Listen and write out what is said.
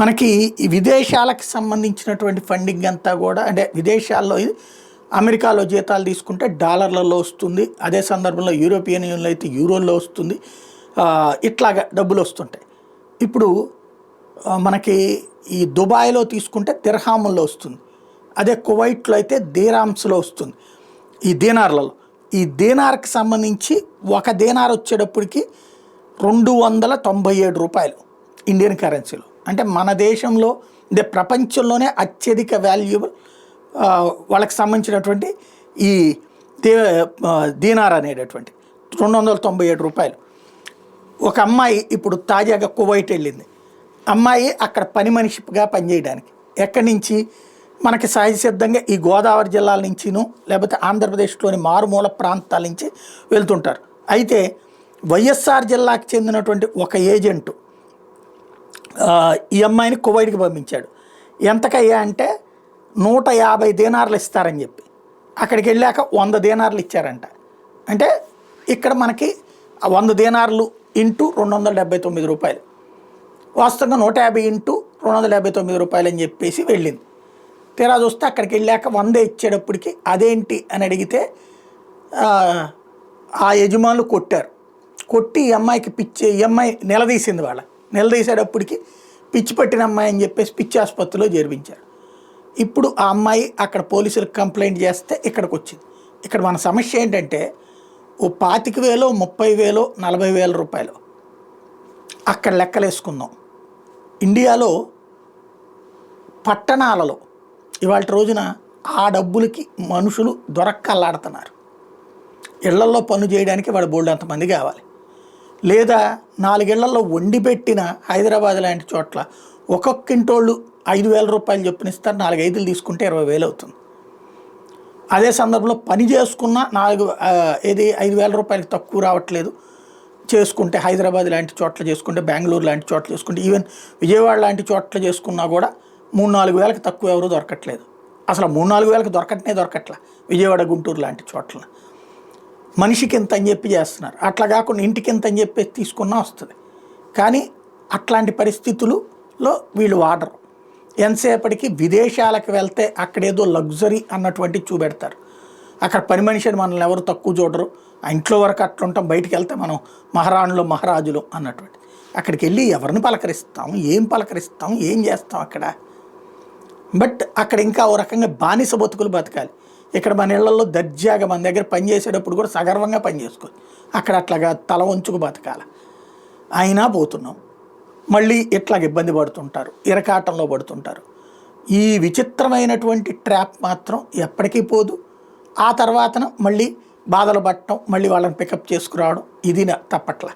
మనకి ఈ విదేశాలకు సంబంధించినటువంటి ఫండింగ్ అంతా కూడా అంటే విదేశాల్లో అమెరికాలో జీతాలు తీసుకుంటే డాలర్లలో వస్తుంది. అదే సందర్భంలో యూరోపియన్ యూనియన్లో అయితే యూరోల్లో వస్తుంది. ఇట్లాగా డబ్బులు వస్తుంటాయి. ఇప్పుడు మనకి ఈ దుబాయ్లో తీసుకుంటే దిర్హాముల్లో వస్తుంది. అదే కువైట్లో అయితే దీరామ్స్లో వస్తుంది. ఈ దీనార్లలో ఈ దీనార్కి సంబంధించి ఒక దీనార్ వచ్చేటప్పటికి 297 రూపాయలు ఇండియన్ కరెన్సీలో. అంటే మన దేశంలో అంటే ప్రపంచంలోనే అత్యధిక వాల్యుబుల్ వాళ్ళకి సంబంధించినటువంటి ఈ దీనార్ అనేటటువంటి 297 రూపాయలు. ఒక అమ్మాయి ఇప్పుడు తాజాగా కువైట్ వెళ్ళింది. అమ్మాయి అక్కడ పని మనిషిగా పనిచేయడానికి ఎక్కడి నుంచి మనకి సహజ సిద్ధంగా ఈ గోదావరి జిల్లాల నుంచిను లేకపోతే ఆంధ్రప్రదేశ్లోని మారుమూల ప్రాంతాల నుంచి వెళ్తుంటారు. అయితే వైఎస్ఆర్ జిల్లాకు చెందినటువంటి ఒక ఏజెంటు ఈ అమ్మాయిని కువైట్కి పంపించాడు. ఎంతకయ్యా అంటే 150 దీనార్లు ఇస్తారని చెప్పి అక్కడికి వెళ్ళాక 100 దీనార్లు ఇచ్చారంట. అంటే ఇక్కడ మనకి 100 దీనార్లు ఇంటూ 279 రూపాయలు, వాస్తవంగా 150 ఇంటూ 279 రూపాయలు అని చెప్పేసి వెళ్ళింది. తీరా చూస్తే అక్కడికి వెళ్ళాక 100 ఇచ్చేటప్పటికి అదేంటి అని అడిగితే ఆ యజమానులు కొట్టారు. కొట్టి ఈ అమ్మాయికి ఈ అమ్మాయి నిలదీసింది. నిలదీసేటప్పటికి పిచ్చి పట్టిన అమ్మాయి అని చెప్పేసి పిచ్చి ఆసుపత్రిలో చేర్పించారు. ఇప్పుడు ఆ అమ్మాయి అక్కడ పోలీసులకు కంప్లైంట్ చేస్తే ఇక్కడికి వచ్చింది. ఇక్కడ మన సమస్య ఏంటంటే ఓ 25,000, 30,000, 40,000 రూపాయలు అక్కడ లెక్కలేసుకుందాం. ఇండియాలో పట్టణాలలో ఇవాళ రోజున ఆ డబ్బులకి మనుషులు దొరక్కల్లాడుతున్నారు. ఇళ్లల్లో పనులు చేయడానికి వాడు బోల్డంతమంది కావాలి. లేదా 4 ఇళ్లలో వండి పెట్టిన హైదరాబాద్ లాంటి చోట్ల ఒక్కొక్క ఇంటోళ్ళు 5,000 రూపాయలు చొప్పునిస్తారు. 4 5 తీసుకుంటే 20,000 అవుతుంది. అదే సందర్భంలో పని చేసుకున్న 5,000 రూపాయలకి తక్కువ రావట్లేదు. చేసుకుంటే హైదరాబాద్ లాంటి చోట్ల చేసుకుంటే, బెంగళూరు లాంటి చోట్ల చేసుకుంటే, ఈవెన్ విజయవాడ లాంటి చోట్ల చేసుకున్నా కూడా 3-4 వేలకు తక్కువ ఎవరు దొరకట్లేదు. అసలు 3-4 వేలకు దొరకట్లా విజయవాడ, గుంటూరు లాంటి చోట్ల. మనిషికి ఇంత అని చెప్పి చేస్తున్నారు. అట్లా కాకుండా ఇంటికి ఇంత అని చెప్పి తీసుకున్నా వస్తుంది. కానీ అట్లాంటి పరిస్థితులలో వీళ్ళు వాడరు. ఎంతసేపటికి విదేశాలకు వెళ్తే అక్కడేదో లగ్జరీ అన్నటువంటి చూపెడతారు. అక్కడ పని మనిషిని మనల్ని ఎవరు తక్కువ చూడరు. ఆ ఇంట్లో వరకు అట్లుంటాం, బయటికి వెళ్తే మనం మహారాణులు మహారాజులు అన్నటువంటి. అక్కడికి వెళ్ళి ఎవరిని పలకరిస్తాం, ఏం చేస్తాం అక్కడ. బట్ అక్కడ ఇంకా ఓ రకంగా బానిస బతుకులు బతకాలి. ఇక్కడ మన ఇళ్లలో దర్జాగా మన దగ్గర పని చేసేటప్పుడు కూడా సగర్వంగా పని చేసుకోవచ్చు. అక్కడ అట్లాగా తల వంచుకు బతకాలి. అయినా పోతున్నాం. మళ్ళీ ఇట్లాగ ఇబ్బంది పడుతుంటారు, ఇరకాటంలో పడుతుంటారు. ఈ విచిత్రమైనటువంటి ట్రాప్ మాత్రం ఎప్పటికీ పోదు. ఆ తర్వాతన మళ్ళీ బాధలు పట్టడం, మళ్ళీ వాళ్ళని పికప్ చేసుకురావడం ఇది తప్పట్లా.